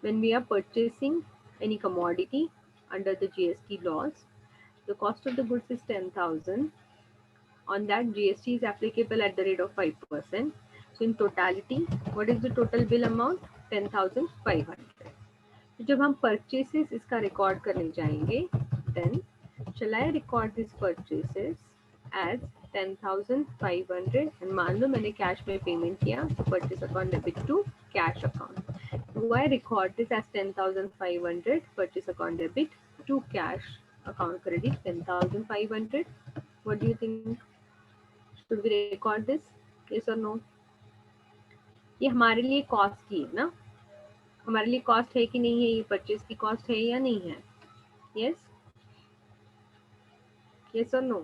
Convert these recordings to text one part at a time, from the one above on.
when we are purchasing any commodity under the GST laws, the cost of the goods is 10,000. On that, GST is applicable at the rate of 5%. So in totality, what is the total bill amount? 10,500. तो जब हम purchases इसका record करने जाएंगे, then shall I record these purchases as 10,500 and मान लो मैंने cash में payment किया, तो purchase account debit to cash account. Do I record this as 10,500 purchase account debit to cash account credit 10,500? What do you think? Should we record this? Yes or no? ये हमारे लिए cost की है ना, हमारे लिए कॉस्ट है कि नहीं है, ये परचेज की कॉस्ट है या नहीं है? यस यस और नो?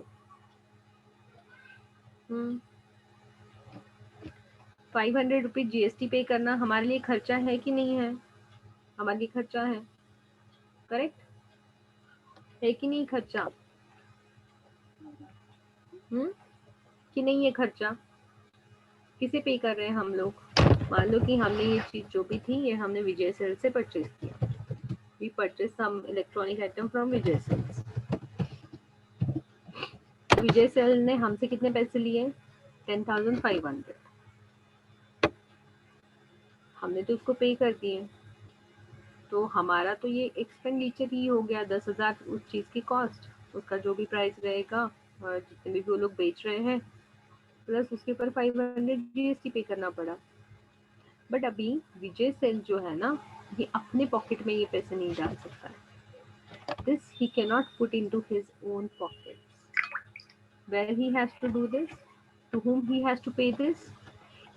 500 रुपीज जीएसटी पे करना हमारे लिए खर्चा है कि नहीं है? हमारे लिए खर्चा है, करेक्ट है कि नहीं खर्चा? कि नहीं है खर्चा? किसे पे कर रहे हैं हम लोग? मान लो कि हमने ये चीज जो भी थी ये हमने विजय सेल से परचेज किया. We purchase some electronic item from Vijay Sales. Vijay Sale ने हमसे कितने पैसे लिए? 10,500. हमने तो उसको पे कर दिए, तो हमारा तो ये एक्सपेंडिचर ही हो गया. 10,000 उस चीज की कॉस्ट, उसका जो भी प्राइस रहेगा और जितने भी वो लोग बेच रहे हैं, प्लस उसके ऊपर 500 जीएसटी पे करना पड़ा. बट अभी विजय सेल जो है ना, ये अपने पॉकेट में ये पैसे नहीं डाल सकता है. This he cannot put into his own pockets. Where he has to do this? To whom he has to pay this?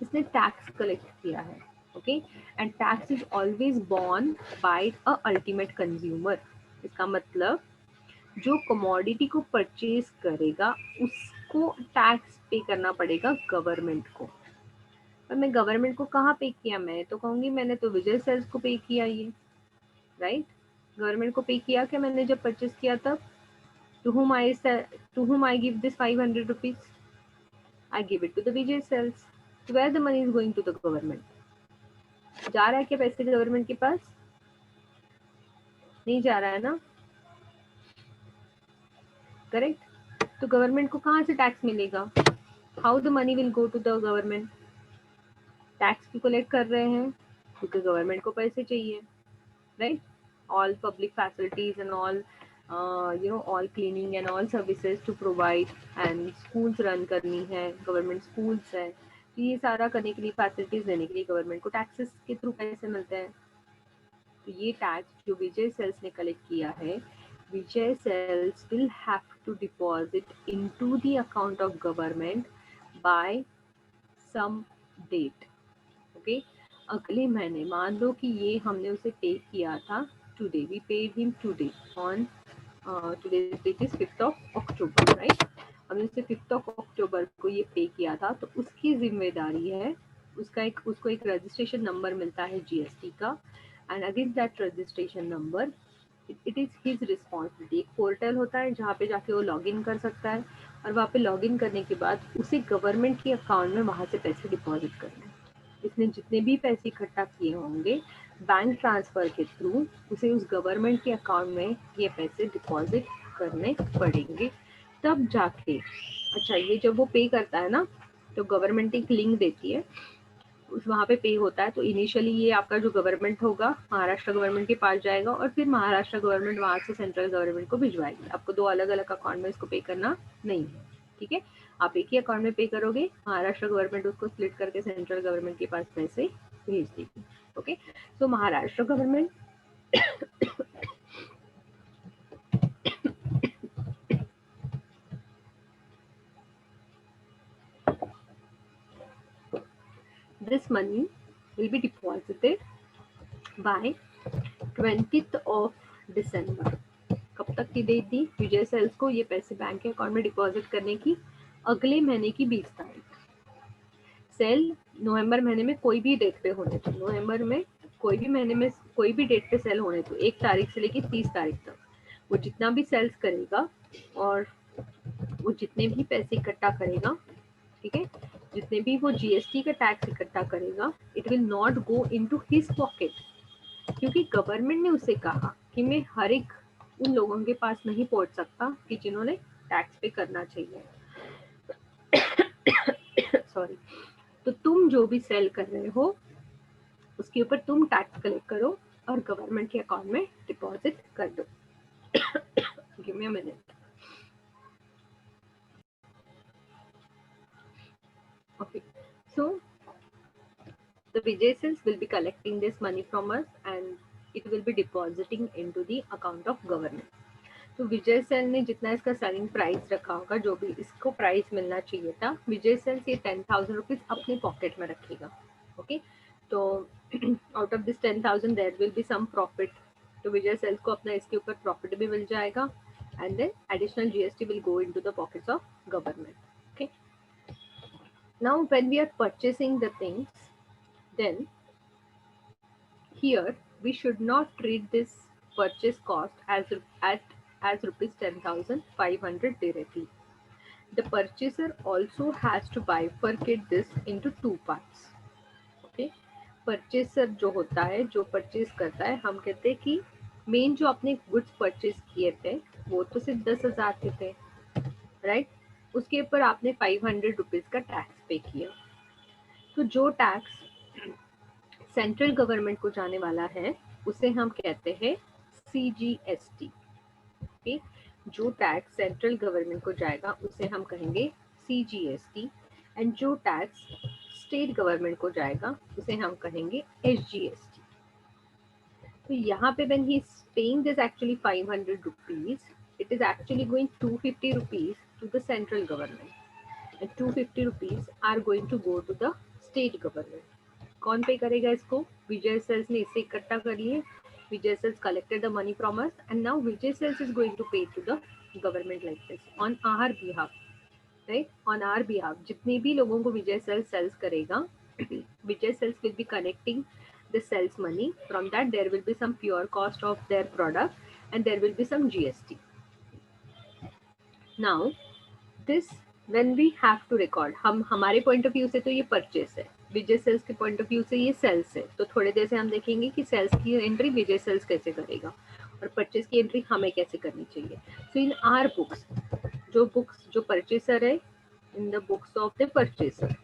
इसने टैक्स कलेक्ट किया है. Okay, and tax is always borne by a ultimate consumer. इसका मतलब जो commodity को purchase करेगा उसको tax पे करना पड़ेगा गवर्नमेंट को. पर मैं गवर्नमेंट को कहाँ पे किया? मैं तो कहूँगी मैंने तो विजय सेल्स को पे किया ये, राइट? गवर्नमेंट को पे किया क्या मैंने जब परचेज किया तब? To whom I give this 500 rupees? I give it to the Vijay Cells. So where the money is going to the government? जा रहा है क्या पैसे गवर्नमेंट के पास? नहीं जा रहा है ना, करेक्ट? तो गवर्नमेंट को कहाँ से टैक्स मिलेगा? How the money will go to the government? Tax भी कलेक्ट कर रहे हैं क्योंकि गवर्नमेंट को पैसे चाहिए, right? All public facilities and all all cleaning and all services to provide, and schools run करनी है, गवर्नमेंट स्कूल्स है, तो ये सारा करने के लिए, फैसिलिटीज देने के लिए गवर्नमेंट को टैक्सेस के थ्रू पैसे मिलते हैं. तो ये टैक्स जो विजय सेल्स ने कलेक्ट किया है, Vijay sales will have to deposit into the account of government by some date. Okay, अगले महीने. मान लो कि ये हमने उसे पे किया था today, we paid him today on today's date is 5th of October, right? हमने उसे 5th of October को ये पे किया था, तो उसकी जिम्मेदारी है, उसको एक रजिस्ट्रेशन नंबर मिलता है जीएसटी का, and against that registration number it is his responsibility. एक पोर्टल होता है जहाँ पे जाके वो लॉग इन कर सकता है, और वहाँ पे लॉग इन करने के बाद उसे गवर्नमेंट के अकाउंट में वहाँ से पैसे डिपॉजिट करना है. इसने जितने भी पैसे इकट्ठा किए होंगे बैंक ट्रांसफर के थ्रू, उसे उस गवर्नमेंट के अकाउंट में ये पैसे डिपॉजिट करने पड़ेंगे, तब जाके. अच्छा, ये जब वो पे करता है ना, तो गवर्नमेंट एक लिंक देती है, उस वहाँ पे पे होता है. तो इनिशियली ये आपका जो गवर्नमेंट होगा महाराष्ट्र गवर्नमेंट के पास जाएगा, और फिर महाराष्ट्र गवर्नमेंट वहाँ से सेंट्रल गवर्नमेंट को भिजवाएगी. आपको दो अलग अलग अकाउंट में इसको पे करना नहीं है, ठीक है? आप एक ही अकाउंट में पे करोगे, महाराष्ट्र गवर्नमेंट उसको स्प्लिट करके सेंट्रल गवर्नमेंट के पास पैसे भेज देगी. Okay, so Maharashtra government this money will be deposited by 20th of December. कब तक की डेट दी विजय सेल्स को ये पैसे बैंक के अकाउंट में डिपॉजिट करने की? अगले महीने की 20 तारीख. सेल नवंबर महीने में कोई भी डेट पे होने तो, नवंबर में कोई भी महीने में कोई भी डेट पे सेल होने तो 1 तारीख से लेकर 30 तारीख तक वो जितना भी सेल्स करेगा और वो जितने भी पैसे इकट्ठा करेगा, ठीक है, जितने भी वो जीएसटी का टैक्स इकट्ठा करेगा, it will not go into his pocket. क्योंकि गवर्नमेंट ने उसे कहा कि मैं हर एक उन लोगों के पास नहीं पहुंच सकता कि जिन्होंने टैक्स पे करना चाहिए। सॉरी। तो तुम जो भी सेल कर रहे हो उसके ऊपर तुम टैक्स कलेक्ट करो और गवर्नमेंट के अकाउंट में डिपॉजिट कर दो। Give me a minute. Okay, so the Vijay Sales will be collecting this money from us and it will be depositing into the account of government. तो विजय Sale ने जितना इसका सेलिंग प्राइस रखा होगा, जो भी इसको प्राइस मिलना चाहिए था, विजय सेल्स ये 10,000 रुपीज अपने पॉकेट में रखेगा। ओके, तो out of this 10,000 there will be some profit. तो विजय सेल्स को अपना इसके ऊपर प्रॉफिट भी मिल जाएगा and then additional GST will go into the pockets of government. Okay, now when we are purchasing the things, then here we should not treat this purchase cost as rupees 10,500 directly. The purchaser also has to bifurcate this into two parts. Okay, purchaser जो होता है, जो purchase करता है, हम कहते हैं कि मेन जो आपने गुड्स परचेज किए थे वो तो सिर्फ 10,000 के थे, राइट? उसके ऊपर आपने 500 रुपीज का टैक्स पे किया। तो जो टैक्स सेंट्रल गवर्नमेंट को जाने वाला है उसे हम कहते हैं CGST। ओके, जो टैक्स सेंट्रल गवर्नमेंट को जाएगा उसे हम कहेंगे CGST एंड जो टैक्स स्टेट गवर्नमेंट को जाएगा उसे हम कहेंगे SGST। तो यहाँ पे when he is paying this actually 500 rupees, it is actually going 250 rupees to the central government and 250 rupees are going to go to the state government. कौन पे करेगा इसको? विजय सेल्स ने इसे इकट्ठा कर लिए। विजय sales collected the money from us and now Vijay Sales is going to pay to the government like this on our behalf, right? On our behalf जितने भी लोगों को विजय सेल्स सेल्स करेगा, विजय sales will be connecting the sales money. From that there will be some pure cost of their product and there will be some GST. Now this when we have to record, हम हमारे point of view से तो ये purchase है, Vijay sales के point of view से ये sales है। तो थोड़ी देर से हम देखेंगे कि सेल्स की एंट्री विजय सेल्स कैसे करेगा और परचेस की एंट्री हमें कैसे करनी चाहिए। सो इन आर बुक्स, जो परचेसर है, इन the books of the purchaser,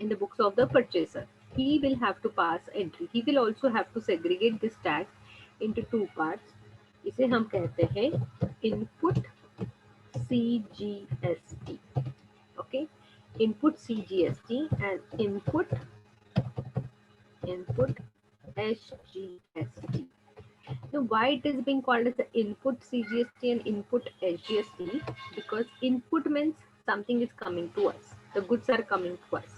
in the books of the purchaser, he will have to pass entry. He will also have to segregate this tax into two parts. इसे हम कहते हैं input CGST. Okay, input CGST and input SGST. Now why it is being called as the input CGST and input SGST? Because input means something is coming to us, the goods are coming to us.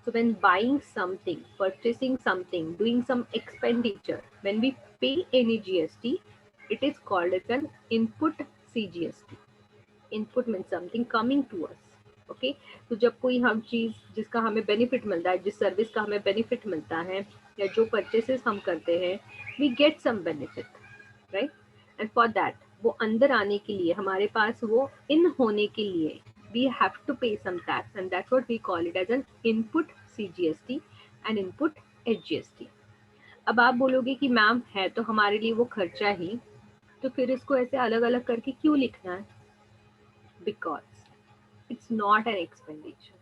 So when buying something, purchasing something, doing some expenditure, when we pay any GST, it is called as an input CGST. Input means something coming to us. Okay, तो जब कोई हम चीज जिसका हमें benefit मिलता है, जिस सर्विस का हमें बेनिफिट मिलता है या जो परचेसेस हम करते हैं, we get some benefit, right? And for that वो अंदर आने के लिए, हमारे पास वो इन होने के लिए, we have to pay some tax and that's what we call it as an input CGST and input SGST. अब आप बोलोगे कि मैम है तो हमारे लिए वो खर्चा ही, तो फिर इसको ऐसे अलग अलग करके क्यों लिखना है? Because it's not an expenditure.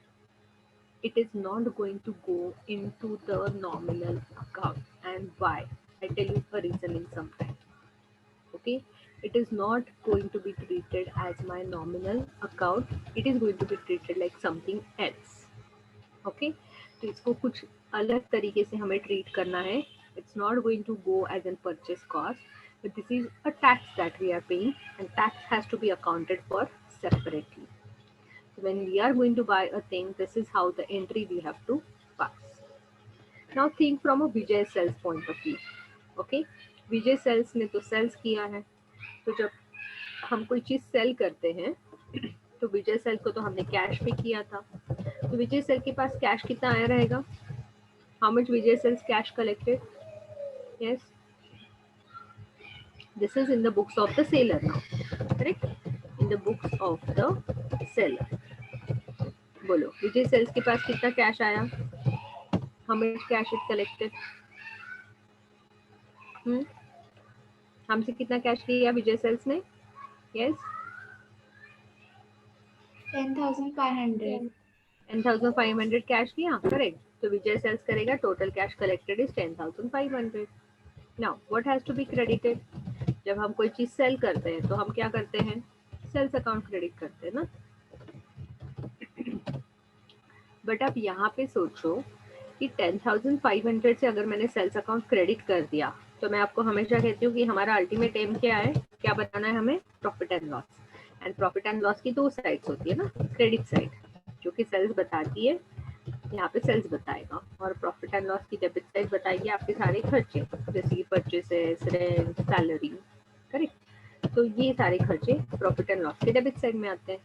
It is not going to go into the nominal account. And why? I tell you a reason in some time. Okay, it is not going to be treated as my nominal account. It is going to be treated like something else. Okay, तो इसको कुछ अलग तरीके से हमें treat करना है. It's not going to go as a purchase cost, but this is a tax that we are paying and tax has to be accounted for separately. So when we are going to buy a thing, this is how the entry we have to pass. Now think from a Vijay Sales point of view. Okay, Vijay Sales ने तो sales किया है, तो जब हम कोई चीज cell करते हैं तो विजय सेल को तो हमने कैश पे किया था, तो विजय सेल के पास कैश कितना आया रहेगा? How much Vijay sales cash collected? Yes, this is in the books of the seller now, correct? In the books of the seller. बोलो विजय सेल्स के पास कितना कैश आया? How much cash it collected? हमसे कितना कैश लिया विजय सेल्स ने? Yes. 10,500. 10,500 cash लिया, correct. तो विजय सेल्स करेगा total cash collected is 10,500. Now what has to be credited? जब हम कोई चीज सेल करते हैं तो हम क्या करते हैं? सेल्स अकाउंट क्रेडिट करते हैं ना. बट अब यहाँ पे सोचो कि 10,500 से अगर मैंने सेल्स अकाउंट क्रेडिट कर दिया, तो मैं आपको हमेशा कहती हूँ कि हमारा अल्टीमेट एम क्या है, क्या बताना है हमें? Profit and loss. And profit and loss की दो साइड्स होती है ना, क्रेडिट साइड जो कि सेल्स बताती है, यहाँ पे सेल्स बताएगा, और प्रॉफिट एंड लॉस की डेबिट साइड बताएगी आपके सारे खर्चे, जैसे कि परचेसेस, रेंट, सैलरी. करेक्ट. तो ये सारे खर्चे प्रॉफिट एंड लॉस के डेबिट साइड में आते हैं.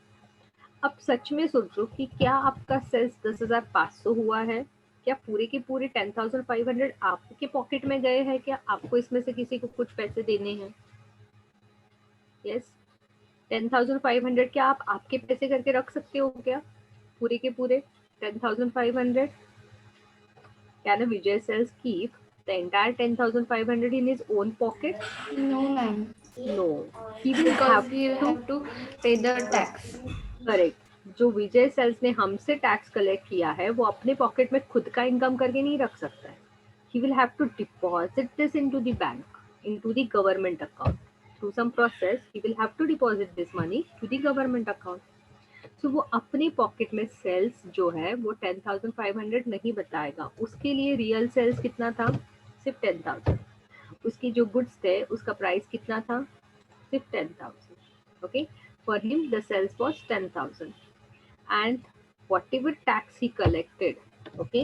अब सच में सोचो कि क्या आपका सेल्स 10,500 हुआ है? क्या पूरे के पूरे 10,500 आपके पॉकेट में गए हैं? क्या आपको इसमें से किसी को कुछ पैसे देने हैं? यस. 10,500 क्या आप आपके पैसे करके रख सकते हो क्या? पूरे के पूरे 10,500? Can a Vijay Sales keep the entire 10,500 in his own pocket? No, ma'am. No. He will Because have he will have to pay the tax. Correct. जो विजय सेल्स ने हमसे टैक्स कलेक्ट किया है वो अपने पॉकेट में खुद का इनकम करके नहीं रख सकता है. He will have to deposit this into the bank, into the government account. Through some process, he will have to deposit this money to the government account. So वो अपने पॉकेट में सेल्स जो है वो 10,500 नहीं बताएगा. उसके लिए रियल सेल्स कितना था? सिर्फ 10,000. उसकी जो गुड्स थे उसका प्राइस कितना था? सिर्फ 10,000. Okay. For him the sales was 10,000. And whatever tax he collected, okay,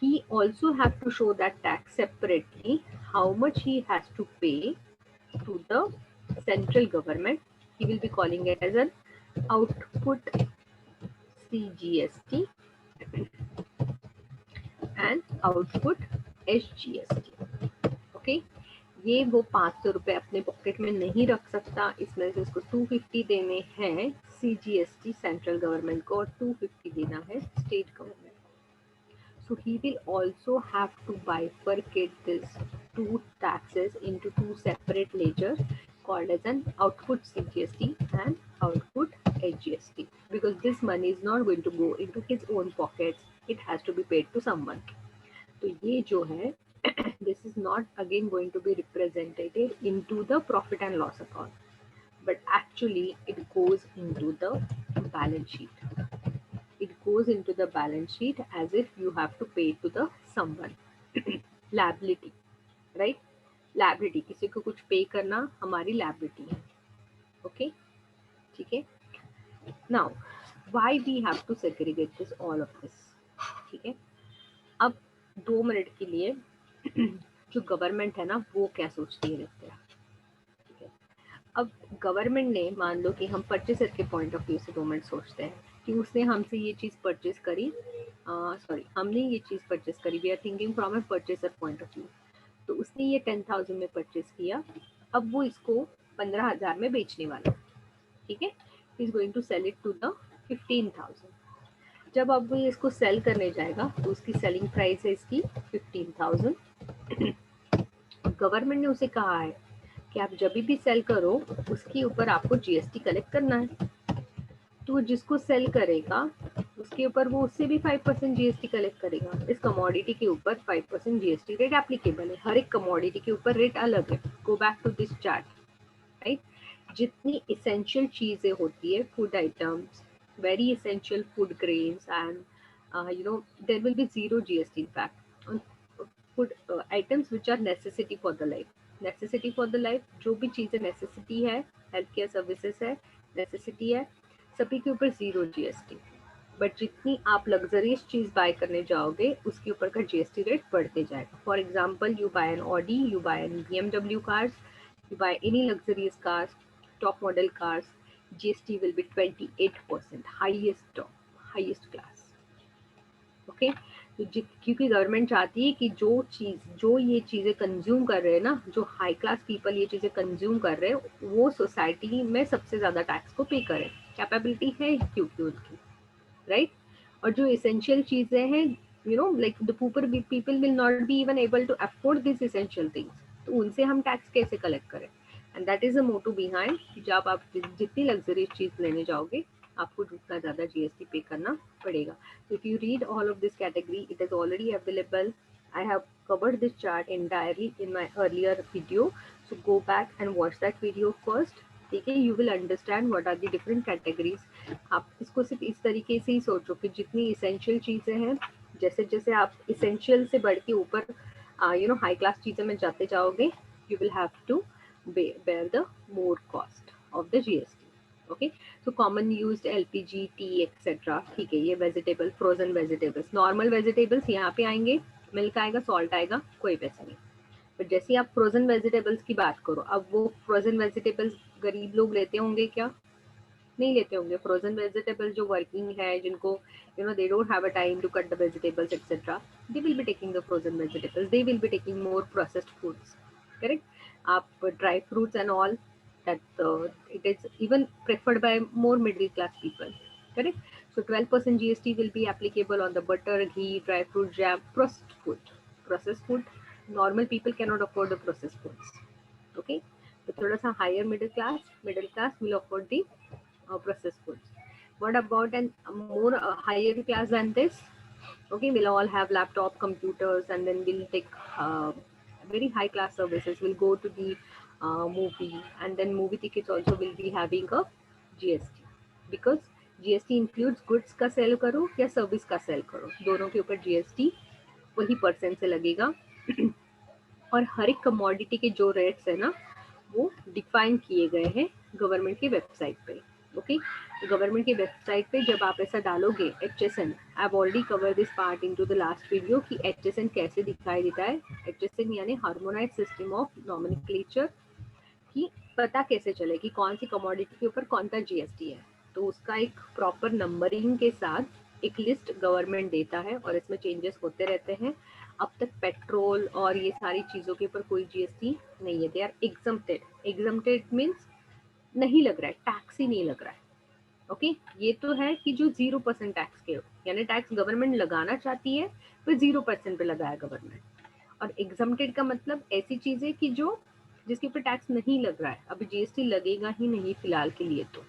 he also have to show that tax separately, how much he has to pay to the central government. He will be calling it as an output CGST and output SGST. okay. ये वो 500 रुपए अपने pocket में नहीं रख सकता, इसमें से उसको 250 देने हैं CGST सेंट्रल गवर्नमेंट को और 250 देना है state government. So he will also have to bifurcate this two taxes into two separate ledgers called as an output CGST and output HGST, because this money is not going to go into his own pockets, it has to be paid to someone. तो ये जो है this is not again going to be represented into the profit and loss account, but actually it goes into the balance sheet. It goes into the balance sheet as if you have to pay to the someone. Liability, right? Liability, किसी को कुछ पे करना हमारी liability है. Okay, ठीक है. Now, why we have to segregate this all of this? ठीक है. अब 2 मिनट के लिए जो गवर्नमेंट है ना वो क्या सोचती है देखते हैं. ठीक है. अब गवर्नमेंट ने मान लो कि हम परचेसर के पॉइंट ऑफ व्यू से 2 मिनट सोचते हैं कि उसने हमसे ये चीज़ परचेस करी, हमने ये चीज़ परचेस करी, we are thinking from a purchaser point of view. तो उसने ये 10,000 में परचेस किया, अब वो इसको 15,000 में बेचने वाला. ठीक है. Is going to sell it to the 15,000. जब अब वो इसको सेल करने जाएगा तो उसकी सेलिंग प्राइस है इसकी 15,000. गवर्नमेंट ने उसे कहा है कि आप जब भी सेल करो उसके ऊपर आपको जीएसटी कलेक्ट करना है. तो जिसको सेल करेगा उसके ऊपर वो उससे भी 5% जीएसटी कलेक्ट करेगा. इस कमोडिटी के ऊपर 5% जीएसटी रेट एप्लीकेबल है. हर एक कमोडिटी के ऊपर रेट अलग है. Go back to this chart, right. जितनी इसेंशियल चीजें होती है, food items, very essential food grains, and there will be zero GST impact on food items which are necessity for the life. Necessity for the life, जो भी चीज़ें necessity है, health care services है, necessity है, सभी के ऊपर zero GST. But जितनी आप लग्जरियस चीज़ बाय करने जाओगे उसके ऊपर का GST रेट बढ़ते जाएगा. For example, you buy an Audi, you buy an BMW cars, you buy any luxurious cars, top model cars, GST will be 28%, highest class. Okay. तो क्योंकि गवर्नमेंट चाहती है कि जो ये चीज़ें कंज्यूम कर रहे हैं ना, जो हाई क्लास पीपल ये चीज़ें कंज्यूम कर रहे हैं वो सोसाइटी में सबसे ज़्यादा टैक्स को पे करें. कैपेबिलिटी है क्योंकि उनकी, राइट. और जो इसेंशियल चीज़ें हैं you know, like the people will not be even able to afford these essential things. तो उनसे हम टैक्स कैसे कलेक्ट करें? And that is a motto behind, जब आप जितनी लग्जरियस चीज लेने जाओगे आपको जितना ज्यादा जीएसटी पे करना पड़ेगा. So if you read all of this category, it is already available. I have covered this chart entirely in my earlier video, so go back and watch that video first. ठीक है, you will understand what are the different categories. आप इसको सिर्फ इस तरीके से ही सोचो कि जितनी इसेंशियल चीजें हैं, जैसे जैसे आप इसेंशियल से बढ़ के ऊपर यू नो हाई क्लास चीज़ों में जाते जाओगे, you will have to bear the more cost of the GST. Okay, so common used LPG, tea, etc. ठीक है, ये vegetable, frozen vegetables, normal vegetables यहाँ पे आएंगे, मिल्क आएगा, सॉल्ट आएगा, कोई पैसा नहीं. बट जैसे आप फ्रोजन वेजिटेबल्स की बात करो, अब वो फ्रोजन वेजिटेबल्स गरीब लोग लेते होंगे क्या? नहीं लेते होंगे. फ्रोजन वेजिटेबल जो वर्किंग है, जिनको you know they don't have a time to cut the vegetables etcetera, they will be taking the frozen vegetables, they will be taking more processed foods. Correct. आप dry fruits and all that it is even preferred by more middle class people. Correct. So 12% GST will be applicable on the butter, ghee, dry fruit, jam, processed food. Processed food, normal people cannot afford the processed foods. Okay. तो थोड़ा सा higher middle class will afford the processed foods. What about an more higher class than this? Okay, we'll all have laptop, computers, and then we'll take very high class services. We'll go to the movie, and then movie tickets also will be having a GST, because GST includes goods का cell करो या service का cell करो, दोनों के ऊपर GST वही percent से लगेगा. और हर एक कमोडिटी के जो रेट्स है ना, वो डिफाइन किए गए हैं गवर्नमेंट की वेबसाइट पे. ओके, गवर्नमेंट की वेबसाइट पे जब आप ऐसा डालोगे HSN, I have already cover this part into the last video कि HSN कैसे दिखाई देता है. HSN यानी हार्मोनाइज सिस्टम ऑफ नॉमेनक्लेचर, कि पता कैसे चले कि कौन सी कमोडिटी के ऊपर कौन सा जीएसटी है. तो उसका एक प्रॉपर नंबरिंग के साथ एक लिस्ट गवर्नमेंट देता है, और इसमें चेंजेस होते रहते हैं. अब तक पेट्रोल और ये सारी चीज़ों के ऊपर कोई जीएसटी नहीं है. They are exempted. Exempted means नहीं लग रहा है, टैक्स ही नहीं लग रहा है. ओके, ये तो है कि जो 0% टैक्स के, यानी टैक्स गवर्नमेंट लगाना चाहती है पर 0% पे लगाया गवर्नमेंट. और एग्जम्प्टेड का मतलब ऐसी चीज़ है कि जो जिसके ऊपर टैक्स नहीं लग रहा है, अभी जीएसटी लगेगा ही नहीं फिलहाल के लिए. तो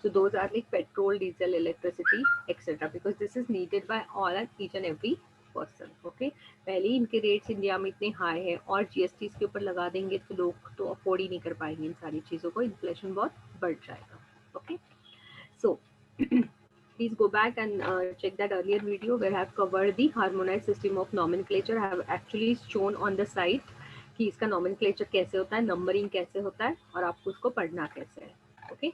so those are like petrol, diesel, electricity, etc. because this is needed by all and each and every person. Okay, पहले ही इनके रेट्स इंडिया में इतने हाई है, और जीएसटी इसके ऊपर लगा देंगे तो लोग तो अफोर्ड ही नहीं कर पाएंगे इन सारी चीज़ों को, इन्फ्लेशन बहुत बढ़ जाएगा. Okay, so please go back and check that earlier video where I have covered the harmonized system of nomenclature. I have actually shown on the site कि इसका nomenclature कैसे होता है, नंबरिंग कैसे होता है, और आपको उसको पढ़ना कैसे है. ओके,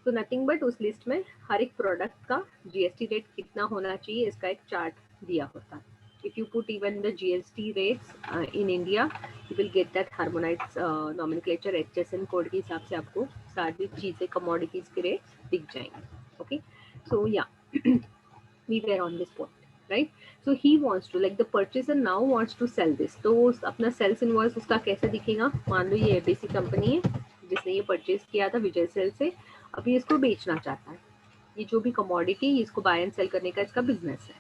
तो नथिंग बट उस लिस्ट में हर एक प्रोडक्ट का जीएसटी रेट कितना होना चाहिए इसका एक चार्ट दिया होता है. If you put even the GST rates in India, you will get that harmonized nomenclature HSN code के हिसाब से आपको सारी चीज़ें कमोडिटीज के रेट्स दिख जाएंगे. ओके, सो या we were on this point, right? So he wants to, like the purchaser now wants to sell this. तो अपना सेल्स इनवॉइस उसका कैसे दिखेगा? मान लो ये एबीसी कंपनी है जिसने ये परचेज किया था विजय सेल से, अभी इसको बेचना चाहता है. ये जो भी कमोडिटी, इसको बाय एंड सेल करने का इसका बिजनेस है.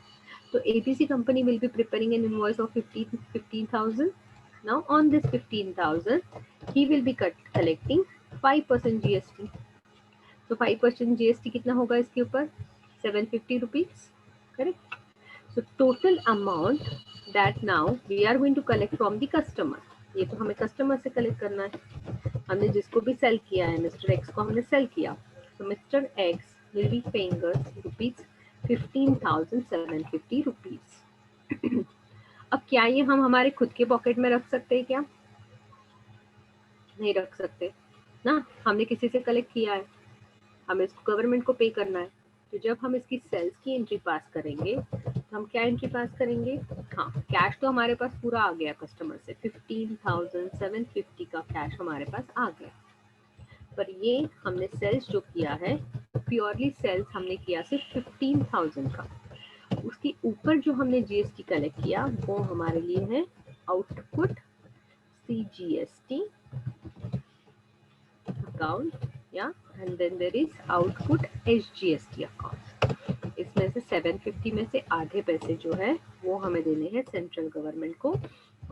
तो ABC company will be preparing an invoice of 15,000. Now on this 15,000, he will be collecting 5% GST. तो 5% GST कितना होगा इसके ऊपर? 750 rupees. Correct? So total amount that now we are going to collect from the customer. ये तो हमें customer से collect करना है. हमने जिसको भी सेल किया है, मिस्टर एक्स को हमने सेल किया, तो mister x will be paying us rupees 15,750 rupees. अब क्या ये हम हमारे खुद के पॉकेट में रख सकते हैं क्या? नहीं रख सकते ना, हमने किसी से कलेक्ट किया है, हमें इसको गवर्नमेंट को पे करना है. तो जब हम इसकी सेल्स की एंट्री पास करेंगे तो हम क्या एंट्री पास करेंगे? हाँ, कैश तो हमारे पास पूरा आ गया कस्टमर से, 15,750 का कैश हमारे पास आ गया. पर ये हमने सेल्स जो किया है, प्योरली सेल्स हमने किया सिर्फ 15,000 का. उसके ऊपर जो हमने जीएसटी कलेक्ट किया वो हमारे लिए है आउटपुट CGST अकाउंट, या and then there is output SGST account. इसमें उसमें से 750 में से आधे पैसे जो है वो हमें देने हैं सेंट्रल गवर्नमेंट को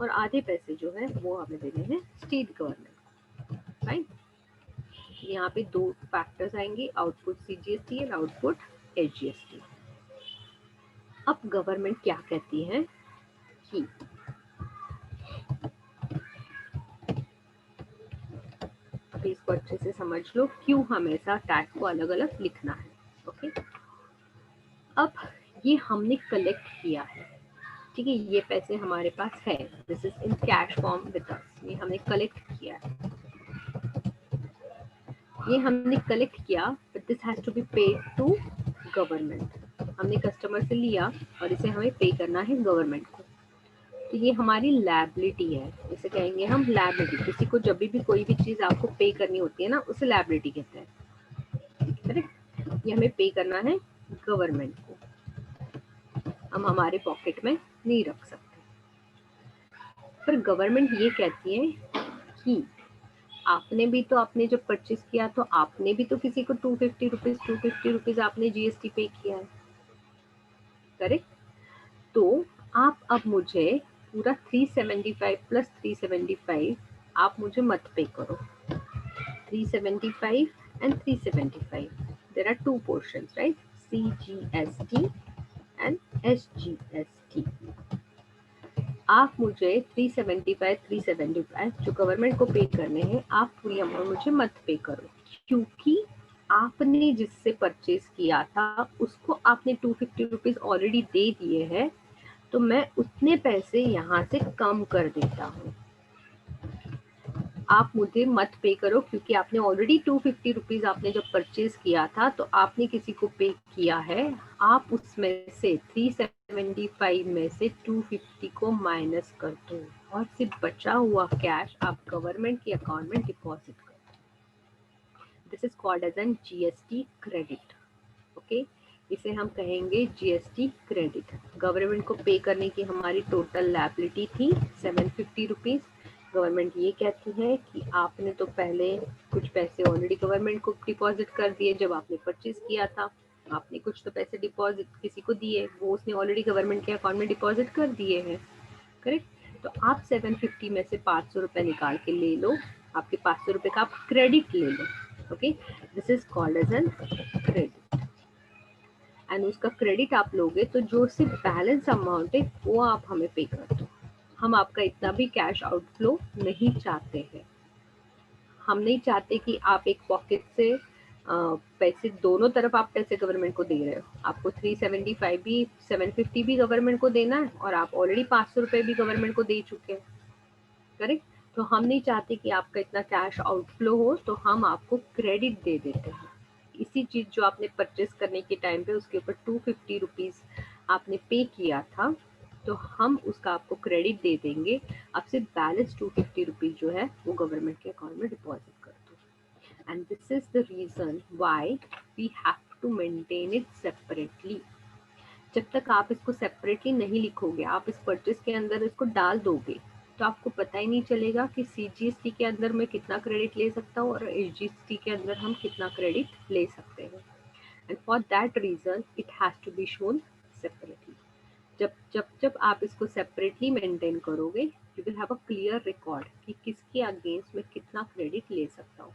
और आधे पैसे जो है वो हमें देने हैं स्टेट गवर्नमेंट को, राइट। यहाँ पे दो फैक्टर्स आएंगे, output CGST and output HGST. अब गवर्नमेंट क्या कहती है कि अभी इसको अच्छे से समझ लो क्यों हमेशा टैक्स को अलग अलग लिखना है। ओके, अब ये हमने कलेक्ट किया है, ठीक है, ये पैसे हमारे पास है, this is in cash form with us, ये हमने कलेक्ट किया है, ये हमने कलेक्ट किया, but this has to be paid to government. हमने कस्टमर से लिया और इसे हमें पे करना है गवर्नमेंट को, तो ये हमारी लायबिलिटी है, इसे कहेंगे हम लायबिलिटी। किसी को जब भी कोई भी चीज आपको पे करनी होती है ना, उसे लायबिलिटी कहते हैं, करेक्ट। ये हमें पे करना है गवर्नमेंट को, हम हमारे पॉकेट में नहीं रख सकते। पर गवर्नमेंट ये कहती है कि आपने भी तो, आपने जब परचेज किया तो आपने भी तो किसी को 250 रुपीज आपने जीएसटी पे किया है, करेक्ट। तो आप अब मुझे पूरा 375 प्लस 375 आप मुझे मत पे करो। 375 and 375, there are two portions, right, CGST and SGST. आप मुझे 375 जो गवर्नमेंट को पे करने हैं, आप पूरी अमाउंट मुझे मत पे करो, क्योंकि आपने जिससे परचेज किया था उसको आपने 250 रुपीज ऑलरेडी दे दिए हैं, तो मैं उतने पैसे यहाँ से कम कर देता हूँ। आप मुझे मत पे करो क्योंकि आपने ऑलरेडी 250 रुपीज आपने जब परचेज किया था तो आपने किसी को पे किया है, आप उसमें से 375 में से 250 को माइनस कर दो और सिर्फ बचा हुआ कैश आप गवर्नमेंट के अकाउंट में डिपॉजिट करो। This is called as an GST credit. Okay, इसे हम कहेंगे जीएसटी क्रेडिट। गवर्नमेंट को पे करने की हमारी टोटल लायबिलिटी थी 750 रुपीज। गवर्नमेंट ये कहती है कि आपने तो पहले कुछ पैसे ऑलरेडी गवर्नमेंट को डिपॉजिट कर दिए, जब आपने परचेज किया था आपने कुछ तो पैसे डिपॉजिट किसी को दिए, वो उसने ऑलरेडी गवर्नमेंट के अकाउंट में डिपॉजिट कर दिए हैं, करेक्ट। तो आप 750 में से 500 रुपए निकाल के ले लो, आपके 500 रुपए का आप क्रेडिट ले लो। Okay, this is called as an credit and उसका क्रेडिट आप लोगे तो जो सिर्फ बैलेंस अमाउंट है वो आप हमें पे कर दो। हम आपका इतना भी कैश आउटफ्लो नहीं चाहते हैं, हम नहीं चाहते कि आप एक पॉकेट से पैसे दोनों तरफ आप पैसे गवर्नमेंट को दे रहे हो, आपको 375 भी 750 भी गवर्नमेंट को देना है और आप ऑलरेडी 500 रुपए भी गवर्नमेंट को दे चुके हैं, करेक्ट। तो हम नहीं चाहते कि आपका इतना कैश आउटफ्लो हो, तो हम आपको क्रेडिट दे देते हैं। इसी चीज जो आपने परचेस करने के टाइम पे उसके ऊपर 250 रुपीज आपने पे किया था, तो हम उसका आपको क्रेडिट दे देंगे, आप सिर्फ बैलेंस 250 रुपीज जो है वो गवर्नमेंट के अकाउंट में डिपॉजिट कर दो। And this is the reason why we have to maintain it separately. जब तक आप इसको सेपरेटली नहीं लिखोगे, आप इस परचेस के अंदर इसको डाल दोगे, तो आपको पता ही नहीं चलेगा कि सीजीएसटी के अंदर मैं कितना क्रेडिट ले सकता हूँ और एचजीएसटी के अंदर हम कितना क्रेडिट ले सकते हैं। And for that reason it has to be shown separately. जब आप इसको सेपरेटली मेंटेन करोगे, you will have a clear record कि किसके अगेंस्ट में कितना क्रेडिट ले सकता हूँ।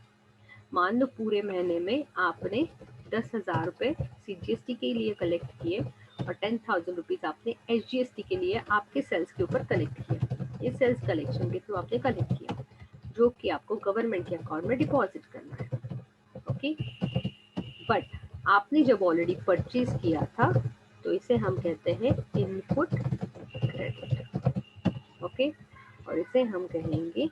मान लो पूरे महीने में आपने 10,000 रुपए सीजीएसटी के लिए कलेक्ट किए और 10,000 रुपीज आपने एचजीएसटी के लिए आपके सेल्स के ऊपर कलेक्ट किया। ये सेल्स कलेक्शन के थ्रू आपने कलेक्ट किया, जो कि आपको गवर्नमेंट के अकाउंट में डिपॉजिट करना है। ओके, बट आपने जब ऑलरेडी परचेज किया था तो इसे हम कहते हैं इनपुट क्रेडिट। ओके, और इसे हम कहेंगे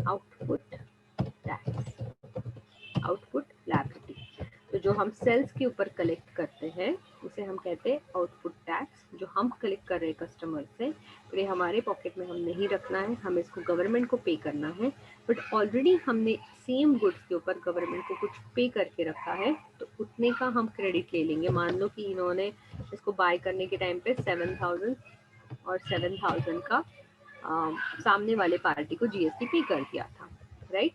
आउटपुट टैक्स, आउटपुट लायबिलिटी। तो जो हम सेल्स के ऊपर कलेक्ट करते हैं उसे हम कहते हैं आउटपुट टैक्स, जो हम कलेक्ट कर रहे हैं कस्टमर से, तो ये हमारे पॉकेट में हम नहीं रखना है, हमें इसको गवर्नमेंट को पे करना है। बट ऑलरेडी हमने सेम गुड्स के ऊपर गवर्नमेंट को कुछ पे करके रखा है, तो उतने का हम क्रेडिट ले लेंगे। मान लो कि इन्होंने इसको बाय करने के टाइम पे 7,000 और 7,000 का सामने वाले पार्टी को जीएसटी पे कर दिया था, राइट।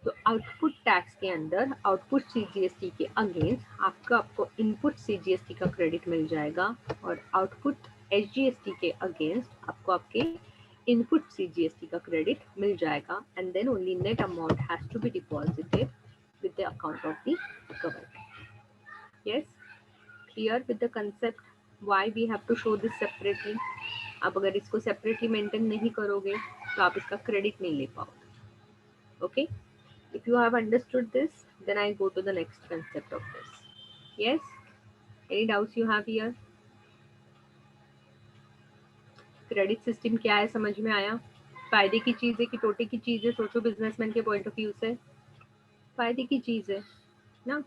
तो आउटपुट टैक्स के अंदर आउटपुट सीजीएसटी के अगेंस्ट आपको इनपुट सीजीएसटी का क्रेडिट मिल जाएगा और आउटपुट एसजीएसटी के अगेंस्ट आपको आपके इनपुट सीजीएसटी का क्रेडिट मिल जाएगा and then only net amount has to be deposited with the account of the government. Yes, clear with the concept why we have to show this separately. आप अगर इसको separately maintain नहीं करोगे तो आप इसका क्रेडिट नहीं ले पाओगे. Okay, if you have understood this, then I go to the next concept of this. Yes, any doubts you have here? Credit system क्या है, समझ में आया? फायदे की चीज है कि टोटे की चीज है? सोचो बिजनेसमैन के पॉइंट ऑफ व्यू से फायदे की चीज है ना.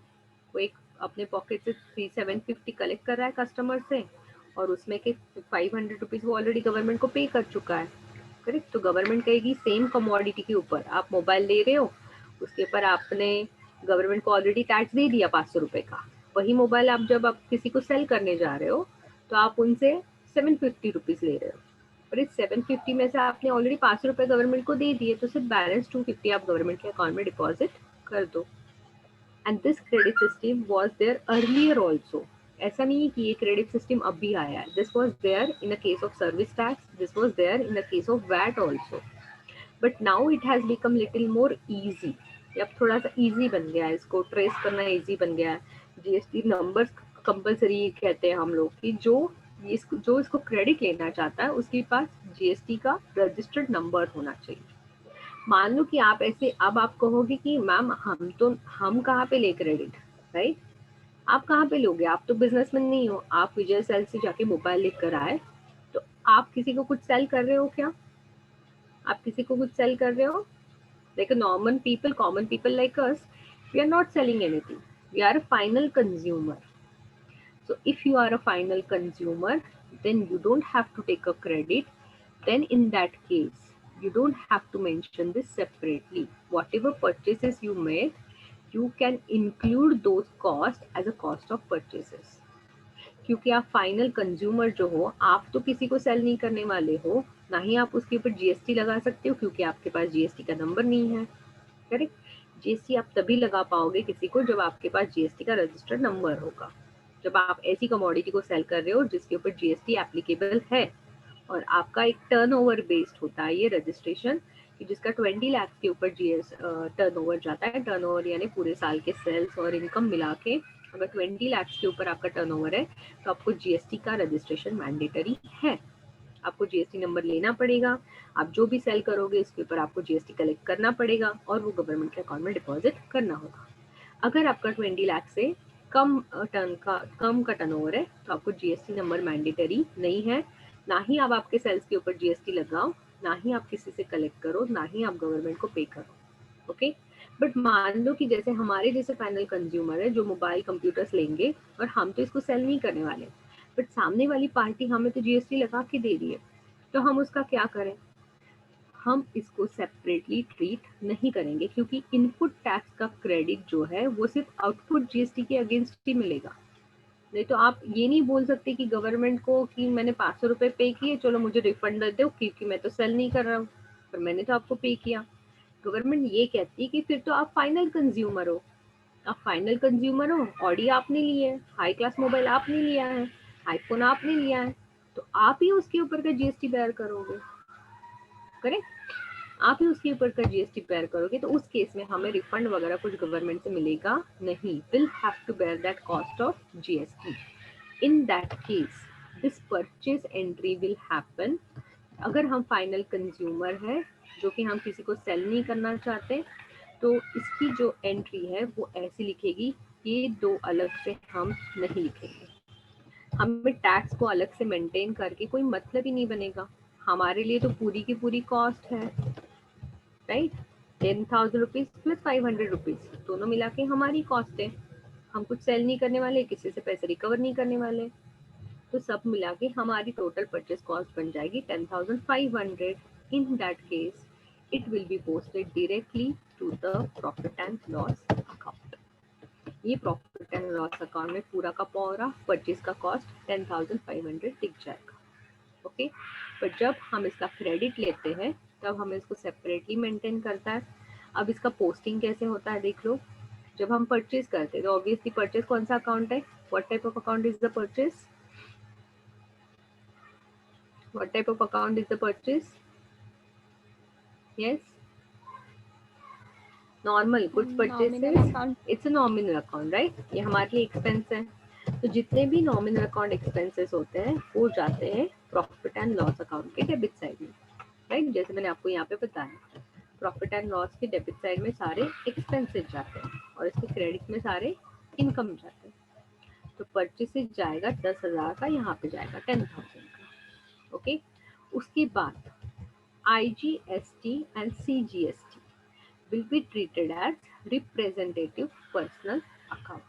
वो एक अपने पॉकेट से 750 कलेक्ट कर रहा है कस्टमर से और उसमें के 500 रुपीज वो ऑलरेडी गवर्नमेंट को पे कर चुका है. करेक्ट. तो गवर्नमेंट कहेगी सेम कमोडिटी के ऊपर आप मोबाइल ले रहे हो, उसके ऊपर आपने गवर्नमेंट को ऑलरेडी टैक्स दे दिया 500 रुपए का. वही मोबाइल आप जब आप किसी को सेल करने जा रहे हो तो आप उनसे 750 रुपीज ले रहे हो और इस 750 में से आपने ऑलरेडी 500 रुपए गवर्नमेंट को दे दिए, तो सिर्फ बैलेंस 250 आप गवर्नमेंट के अकाउंट में डिपॉजिट कर दो. And this credit system was there earlier also. ऐसा नहीं है कि ये क्रेडिट सिस्टम अब भी आया है. This was there in the case of service tax, this was there in the case of VAT also, but now it has become little more easy. अब थोड़ा सा इजी बन गया है, इसको ट्रेस करना इजी बन गया है. जीएसटी नंबर्स कंपलसरी कहते हैं हम लोग कि जो इसको क्रेडिट लेना चाहता है उसके पास जीएसटी का रजिस्टर्ड नंबर होना चाहिए. मान लो कि आप ऐसे अब आप कहोगे कि मैम हम कहाँ पे ले क्रेडिट, राइट? आप कहाँ पे लोगे? आप तो बिजनेसमैन नहीं हो. आप विजय सेल से जाके मोबाइल लेकर आए तो आप किसी को कुछ सेल कर रहे हो क्या? आप किसी को कुछ सेल कर रहे हो? Like a common people like us, we are not selling anything. We are a final consumer. So if you are a final consumer, then you don't have to take a credit. Then in that case, you don't have to mention this separately. Whatever purchases you made, you can include those costs as a cost of purchases. क्योंकि आप final consumer जो हो, आप तो किसी को cell नहीं करने वाले हो, ना ही आप उसके ऊपर जीएसटी लगा सकते हो क्योंकि आपके पास जीएसटी का नंबर नहीं है. करेक्ट. जीएसटी आप तभी लगा पाओगे किसी को जब आपके पास जीएसटी का रजिस्टर्ड नंबर होगा. जब आप ऐसी कमोडिटी को सेल कर रहे हो जिसके ऊपर जीएसटी एप्लीकेबल है और आपका एक टर्नओवर बेस्ड होता है ये रजिस्ट्रेशन, कि जिसका 20 लाख के ऊपर टर्नओवर जाता है. टर्नओवर यानी पूरे साल के सेल्स और इनकम मिला के अगर 20 लाख के ऊपर आपका टर्नओवर है तो आपको जीएसटी का रजिस्ट्रेशन मैंडेटरी है. आपको जीएसटी नंबर लेना पड़ेगा. आप जो भी सेल करोगे इसके ऊपर आपको जीएसटी कलेक्ट करना पड़ेगा और वो गवर्नमेंट के अकाउंट में डिपॉजिट करना होगा. अगर आपका 20 लाख से कम का टर्नओवर है तो आपको जीएसटी नंबर मैंडेटरी नहीं है. ना ही आप आपके सेल्स के ऊपर जीएसटी लगाओ, ना ही आप किसी से कलेक्ट करो, ना ही आप गवर्नमेंट को पे करो. ओके. बट मान लो कि जैसे हमारे जैसे फाइनल कंज्यूमर है जो मोबाइल कंप्यूटर्स लेंगे और हम तो इसको सेल नहीं करने वाले, बट सामने वाली पार्टी हमें तो जीएसटी लगा के दे रही है, तो हम उसका क्या करें? हम इसको सेपरेटली ट्रीट नहीं करेंगे क्योंकि इनपुट टैक्स का क्रेडिट जो है वो सिर्फ आउटपुट जीएसटी के अगेंस्ट ही मिलेगा. नहीं तो आप ये नहीं बोल सकते कि गवर्नमेंट को कि मैंने 500 रुपए पे किए, चलो मुझे रिफंड दे दो क्योंकि मैं तो सेल नहीं कर रहा हूँ, पर मैंने तो आपको पे किया. गवर्नमेंट ये कहती है कि फिर तो आप फाइनल कंज्यूमर हो. आप फाइनल कंज्यूमर हो, ऑडी आपने ली है, हाई क्लास मोबाइल आपने लिया है, आईफोन आपने लिया है, तो आप ही उसके ऊपर का जीएसटी बेयर करोगे. करेक्ट. आप ही उसके ऊपर का जीएसटी बेयर करोगे, तो उस केस में हमें रिफंड वगैरह कुछ गवर्नमेंट से मिलेगा नहीं. Will have to bear that cost of GST. In that case this purchase entry will happen. अगर हम फाइनल कंज्यूमर है जो कि हम किसी को सेल नहीं करना चाहते, तो इसकी जो एंट्री है वो ऐसी लिखेगी. ये दो अलग से हम नहीं लिखेंगे. हमें टैक्स को अलग से मेंटेन करके कोई मतलब ही नहीं बनेगा. हमारे लिए तो पूरी की पूरी कॉस्ट है, राइट? 10,000 रुपीज प्लस 500 रुपीज दोनों मिला के हमारी कॉस्ट है. हम कुछ सेल नहीं करने वाले, किसी से पैसे रिकवर नहीं करने वाले, तो सब मिला के हमारी टोटल परचेस कॉस्ट बन जाएगी 10,500. इन that case it will be posted directly to the profit and loss account. ये प्रॉफिट एंड लॉस अकाउंट में पूरा का पूरा परचेज का कॉस्ट 10,500 दिख जाएगा. ओके. पर जब हम इसका क्रेडिट लेते हैं तब हमें इसको सेपरेटली मेंटेन करता है. अब इसका पोस्टिंग कैसे होता है देख लो। जब हम परचेज करते हैं तो ऑब्वियसली परचेज कौन सा अकाउंट है, what type of account is the purchase, what type of account is the purchase, yes normal goods purchases, it's a nominal account right, ये हमारे लिए एक्सपेंस है। तो जितने भी नॉमिनल अकाउंट एक्सपेंसेस होते हैं वो जाते हैं प्रॉफिट एंड लॉस अकाउंट के डेबिट साइड में, राइट। जैसे मैंने आपको यहाँ पे बताया, प्रॉफिट एंड लॉस के डेबिट साइड में सारे एक्सपेंसेस जाते हैं और इसके क्रेडिट में सारे इनकम जाते हैं। तो परचेसेस जाएगा 10,000 का, यहाँ पे जाएगा 10,000 का, ओके। उसके बाद IGST and CGST will be treated as representative personal account,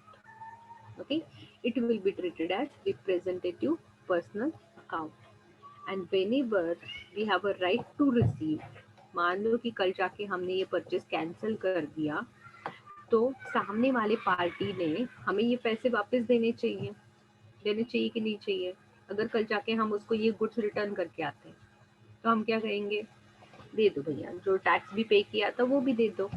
okay. It will be treated as representative personal account, and whenever we have a right to receive, मान लो कि कल जाके हमने ये परचेज कैंसिल कर दिया तो सामने वाले पार्टी ने हमें ये पैसे वापस देने चाहिए कि नहीं चाहिए। अगर कल जाके हम उसको ये गुड्स रिटर्न करके आते हैं तो हम क्या कहेंगे, दे दो भैया, जो टैक्स भी पे किया था वो भी दे दो,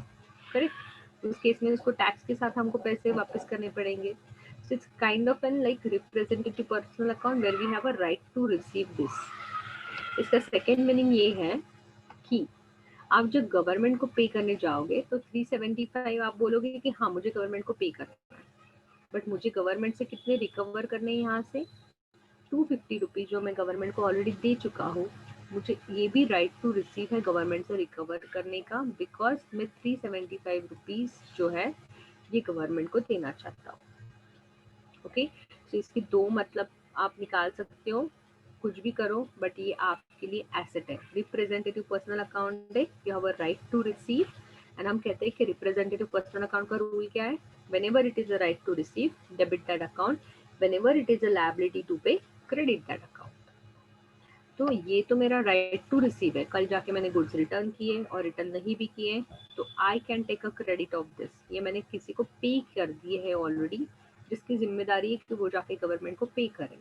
करेक्ट। उस केस में उसको टैक्स के साथ हमको पैसे वापस करने पड़ेंगे। So it's kind of an like representative personal account where we have a right to receive this. इसका सेकेंड मीनिंग ये है कि आप जब गवर्नमेंट को पे करने जाओगे तो 375 आप बोलोगे कि हाँ मुझे गवर्नमेंट को पे करना है, बट मुझे गवर्नमेंट से कितने रिकवर करने हैं, यहाँ से 250 रुपीज जो मैं गवर्नमेंट को ऑलरेडी दे चुका हूँ, मुझे ये भी राइट टू रिसीव है गवर्नमेंट से रिकवर करने का, बिकॉज मैं 375 रुपीज जो है ये गवर्नमेंट को देना चाहता हूँ, ओके। तो इसके दो मतलब आप निकाल सकते हो, कुछ भी करो, बट ये आपके लिए एसेट है। रिप्रेजेंटेटिव पर्सनल अकाउंट है, you have a right to receive, and हम कहते हैं कि रिप्रेजेंटेटिव पर्सनल अकाउंट का रूल क्या है, whenever it is a right to receive debit that account, whenever it is a liability to pay credit that account. तो ये तो मेरा राइट टू रिसीव है, कल जाके मैंने गुड्स रिटर्न किए और रिटर्न नहीं भी किए तो I can take a credit of this, ये मैंने किसी को पे कर दिए है ऑलरेडी, जिसकी जिम्मेदारी है कि वो जाके गवर्नमेंट को पे करें।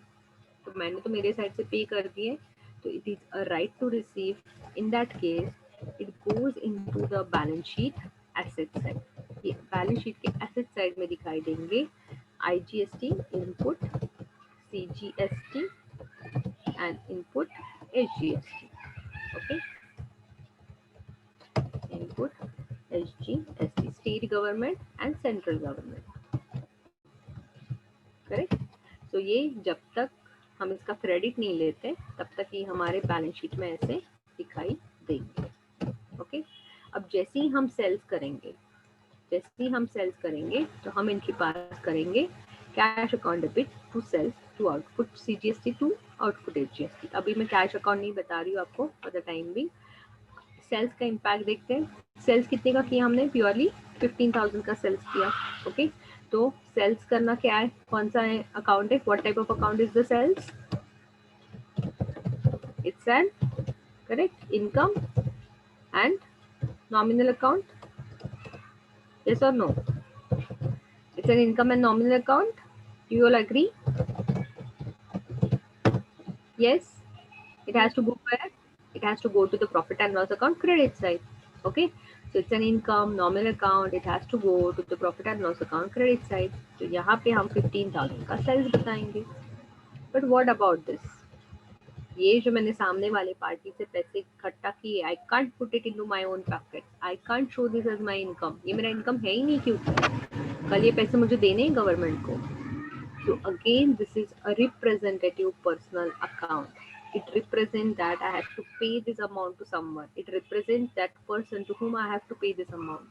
तो मैंने तो मेरे साइड से पे कर दिए, तो it is a right to receive. In that case it goes into the balance sheet asset side, ये बैलेंस शीट के एसेट साइड में दिखाई देंगे IGST इनपुट, CGST and input SGST, okay, input SGST, state government and central government, correct. तो ये जब तक हम इसका क्रेडिट नहीं लेते तब तक ये हमारे बैलेंस शीट में ऐसे दिखाई देंगे, ओके। अब जैसे ही हम सेल्स करेंगे तो हम एंट्री पास करेंगे cash account debit to sales to output CGST to output SGST। अभी मैं कैश अकाउंट नहीं बता रही हूँ आपको for the time being. Sales का इम्पैक्ट देखते हैं, सेल्स कितने का किया हमने, प्योरली 15,000 का सेल्स किया, ओके। तो सेल्स करना क्या है, कौन सा है अकाउंट है, what type of account is the sales, it's an correct income and nominal account, yes or no, it's an income and nominal account, do you all agree, yes, it has to go where, it has to go to the profit and loss account credit side, okay. So it's an income nominal account, it has to go to the profit and loss account credit side। तो यहाँ पे हम 15,000 का sales बताएंगे, but what about this, ये जो मैंने सामने वाले पार्टी से पैसे इकट्ठा किए, I can't put it into my own pocket, I can't show this as my income, ये मेरा इनकम है ही नहीं, क्योंकि कल ये पैसे मुझे देने हैं गवर्नमेंट को। So again, this is a representative personal account. It represents that I have to pay this amount to someone. It represents that person to whom I have to pay this amount.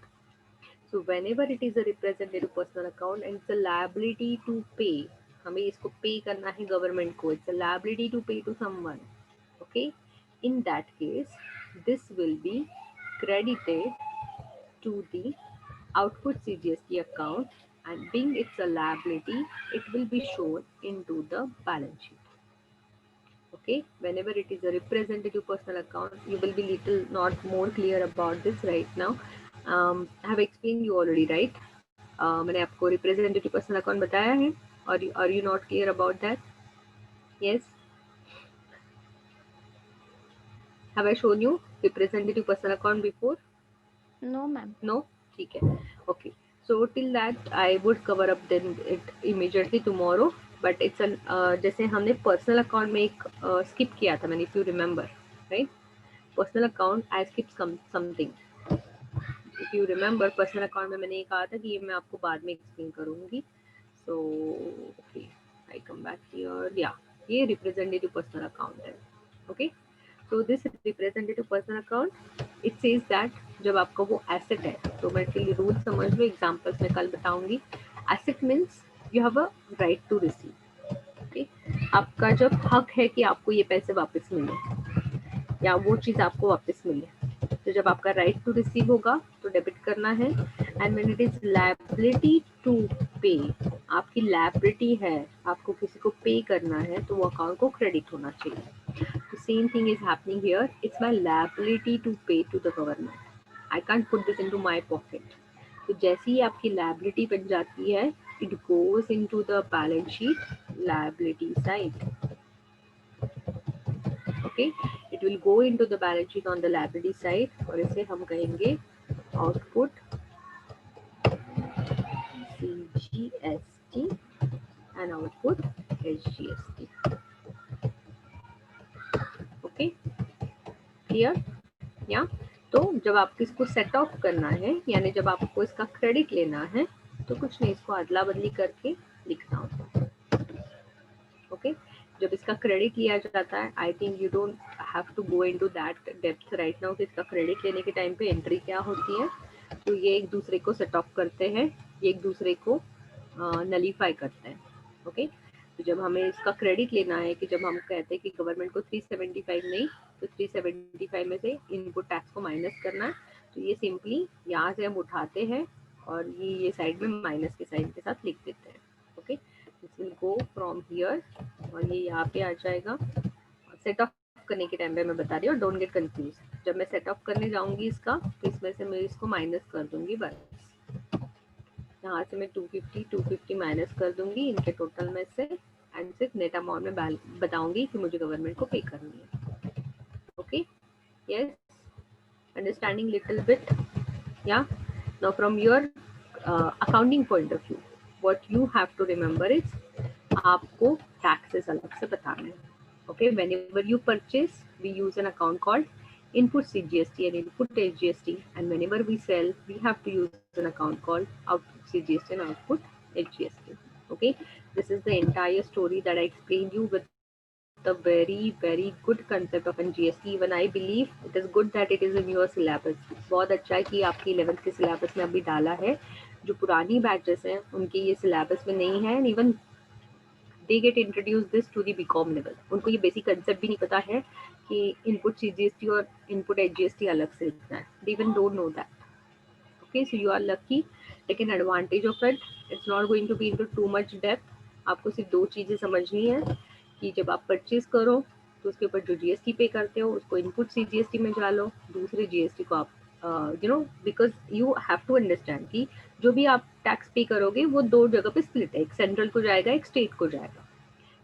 So whenever it is a representative personal account and it's a liability to pay, हमें इसको पे करना है government को, it's a liability to pay to someone. Okay, in that case, this will be credited to the output CGST account, and being it's a liability, it will be shown into the balance sheet. Okay, whenever it is a representative personal account, you will be little not more clear about this right now. I have explained you already, right? मैंने आपको representative personal account बताया है, or are you not clear about that? Yes, have I shown you representative personal account before? No, ma'am. No? ठीक है. Okay. So till that I would cover up then it immediately tomorrow. But it's an जैसे हमने personal account में एक skip किया था मैंने, if you remember, right? Personal account I skip something. If you remember, personal account में मैंने ये कहा था कि ये मैं आपको बाद में एक्सप्लेन करूंगी. So okay, I come back here. Yeah, ये रिप्रेजेंटेटिव पर्सनल अकाउंट है. Okay. So this representative personal account, it says that जब आपका वो एसेट है, तो मैं के लिए रूल समझ लो, एग्जांपल्स मैं कल बताऊंगी. Asset means you have a right to receive. Okay, आपका जब हक है कि आपको ये पैसे वापस मिले या वो चीज़ आपको वापस मिले, तो जब आपका राइट टू रिसीव होगा तो डेबिट करना है. And when it is liability to pay, आपकी लायबिलिटी है, आपको किसी को पे करना है, तो वो अकाउंट को क्रेडिट होना चाहिए. The same thing is happening here. It's my liability to pay to the government. I can't put this into my pocket. तो जैसे ही आपकी liability बन जाती है, it goes into the balance sheet liability side. Okay, it will go into the balance sheet on the liability side. और इसे हम कहेंगे output CGST and output HGST. Okay, clear? या तो जब आपको इसको सेट ऑफ करना है, यानी जब आपको इसका क्रेडिट लेना है, तो कुछ नहीं, इसको अदला बदली करके लिखना होता है. ओके, जब इसका क्रेडिट लिया जाता है, I think you don't have to go into that depth right now कि इसका क्रेडिट लेने के टाइम पे एंट्री क्या होती है. तो ये एक दूसरे को सेट ऑफ करते हैं, ये एक दूसरे को नलीफाई करते हैं. ओके, तो जब हमें इसका क्रेडिट लेना है, कि जब हम कहते हैं कि गवर्नमेंट को 375 नहीं, तो 375 में से इनपुट टैक्स को माइनस करना है, तो ये सिंपली यहाँ से हम उठाते हैं और ये साइड में माइनस के साइन के साथ लिख देते हैं. Okay, this will go from here और ये यहाँ पे आ जाएगा. सेट ऑफ करने के टाइम पे मैं बता रही हूँ, डोंट गेट कंफ्यूज. जब मैं सेट ऑफ करने जाऊंगी इसका, तो इसमें से मैं इसको माइनस कर दूंगी बस. यहाँ से मैं 250 माइनस कर दूंगी इनके टोटल में से, एंड सिर्फ नेट अमाउंट में बताऊंगी कि मुझे गवर्नमेंट को पे करनी है. Okay, yes, understanding little bit. या now from your accounting point of view, what you have to remember is, आपको टैक्सेस अलग से बताना है. ओके, whenever you purchase, we use an account called input CGST and input HGST, and whenever we sell, we have to use an account called output CGST and output HGST. Okay, this is the entire story that I explained you with the very good concept of an GST. Even I believe it is good that it is in your syllabus. बहुत अच्छा है कि आपकी 11th के syllabus में अभी डाला है. जो पुरानी बैचेस हैं उनके ये syllabus में नहीं है, and even they get introduced this to the BCom level. उनको ये बेसिक कंसेप्ट भी नहीं पता है कि इनपुट CGST और इनपुट HGST अलग से लिखना है. They even don't know that. Okay, so you are lucky. लेकिन advantage of it, it's not going to be into too much depth. आपको सिर्फ दो चीज़ें समझनी है कि जब आप परचेज करो तो उसके ऊपर जो GST पे करते हो उसको इनपुट CGST में डालो, दूसरे GST को आप because you have to understand कि जो भी आप टैक्स पे करोगे वो दो जगह पे स्प्लिट है, एक सेंट्रल को जाएगा, एक स्टेट को जाएगा.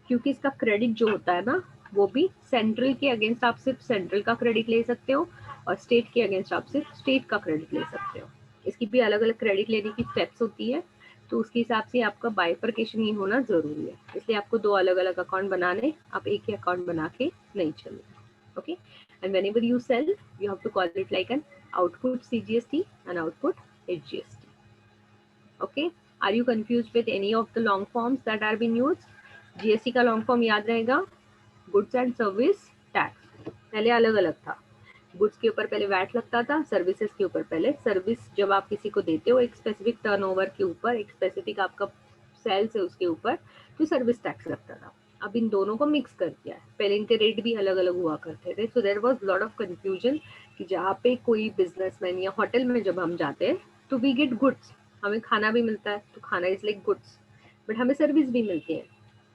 क्योंकि इसका क्रेडिट जो होता है ना, वो भी सेंट्रल के अगेंस्ट आप सिर्फ सेंट्रल का क्रेडिट ले सकते हो और स्टेट के अगेंस्ट आप सिर्फ स्टेट का क्रेडिट ले सकते हो. इसकी भी अलग अलग क्रेडिट लेने की स्टेप्स होती है, तो उसके हिसाब से आपका बाइफर्केशन ही होना जरूरी है. इसलिए आपको दो अलग अलग अकाउंट बनाने, आप एक ही अकाउंट बना के नहीं चलो. Okay, and whenever you sell, you have to call it like an output CGST and output HGST. Okay, are you confused with any of the long forms that are being used? GST का long form याद रहेगा, goods and service tax. पहले अलग अलग था, goods के ऊपर पहले वैट लगता था, सर्विसेज के ऊपर पहले सर्विस. जब आप किसी को देते हो एक स्पेसिफिक टर्नओवर के ऊपर, एक स्पेसिफिक आपका सेल्स है उसके ऊपर, तो सर्विस टैक्स लगता था. अब इन दोनों को मिक्स कर दिया है. पहले इनके रेट भी अलग अलग हुआ करते थे. So there was lot of confusion कि जहाँ पे कोई बिजनेसमैन या होटल में जब हम जाते हैं तो वी गेट गुड्स, हमें खाना भी मिलता है, तो खाना इज लाइक गुड्स, बट हमें सर्विस भी मिलती है.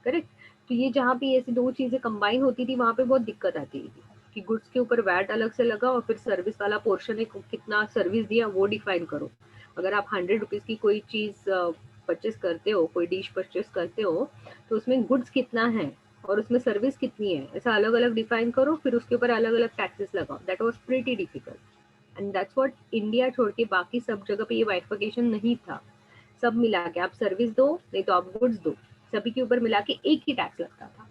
करेक्ट. तो ये जहाँ पे ऐसी दो चीज़ें कंबाइन होती थी वहाँ पे बहुत दिक्कत आती थी कि गुड्स के ऊपर वैट अलग से लगा और फिर सर्विस वाला पोर्शन है, कितना सर्विस दिया वो डिफाइन करो. अगर आप 100 रुपीज़ की कोई चीज़ परचेस करते हो, कोई डिश परचेस करते हो, तो उसमें गुड्स कितना है और उसमें सर्विस कितनी है, ऐसा अलग अलग डिफाइन करो, फिर उसके ऊपर अलग अलग टैक्सेस लगाओ. That was pretty difficult. And that's what India छोड़ के बाकी सब जगह पे ये बाइफर्केशन नहीं था. सब मिला के आप सर्विस दो नहीं तो आप गुड्स दो, सभी के ऊपर मिला के एक ही टैक्स लगता था.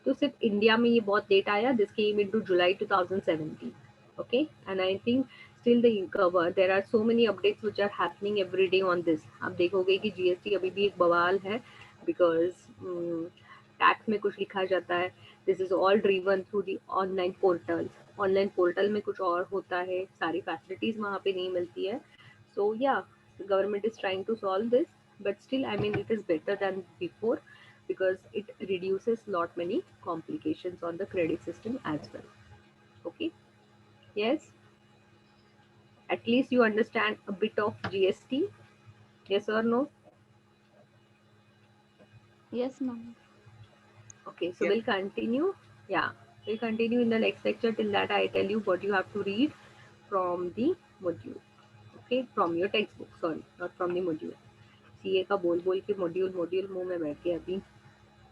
तो सिर्फ इंडिया में ये बहुत लेट आया. This came into July 2017. Okay, and I think still the cover there are so many updates which are happening every day on this. आप देखोगे कि जीएसटी अभी भी एक बवाल है बिकॉज टैक्स में कुछ लिखा जाता है. This is all driven through the online portal. Online portal में कुछ और होता है, सारी फैसिलिटीज वहाँ पे नहीं मिलती है. So yeah, government is trying to solve this, but still I mean it is better than before because it reduces lot many complications on the credit system as well. Okay, yes, at least you understand a bit of GST, yes or no? Yes, ma'am. Okay, so Yeah. we'll continue. Yeah, we'll continue in the next lecture. Till that I tell you what you have to read from the module. Okay, from your textbook, sorry, not from the module. CA का बोल बोल के module module मुंह में बैठ गया अभी.